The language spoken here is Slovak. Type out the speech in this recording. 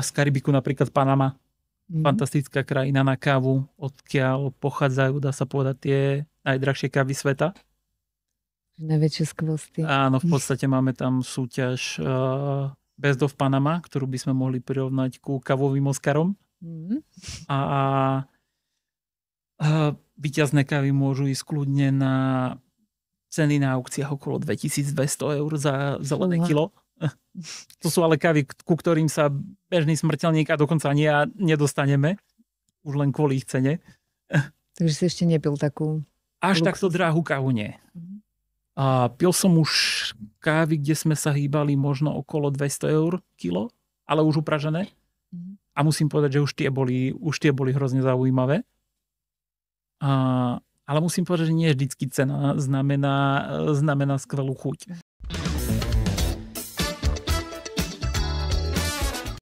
z Karibiku napríklad Panama. Fantastická krajina na kávu, odkiaľ pochádzajú, dá sa povedať, tie najdrahšie kávy sveta. Najväčšie skvosty. Áno, v podstate máme tam súťaž Best of Panama, ktorú by sme mohli prirovnať ku kávovým Oscarom. A víťazné kávy môžu ísť kľudne na ceny na aukciách okolo 2200 eur za zelené kilo. To sú ale kávy, ku ktorým sa bežný smrteľník a dokonca ani ja nedostaneme. Už len kvôli ich cene. Takže si ešte nepil takú... Až takto drahú kávu nie. A pil som už kávy, kde sme sa hýbali možno okolo 200 eur kilo, ale už upražené. A musím povedať, že už tie boli hrozne zaujímavé. Ale musím povedať, že nie vždycky cena znamená skvelú chuť.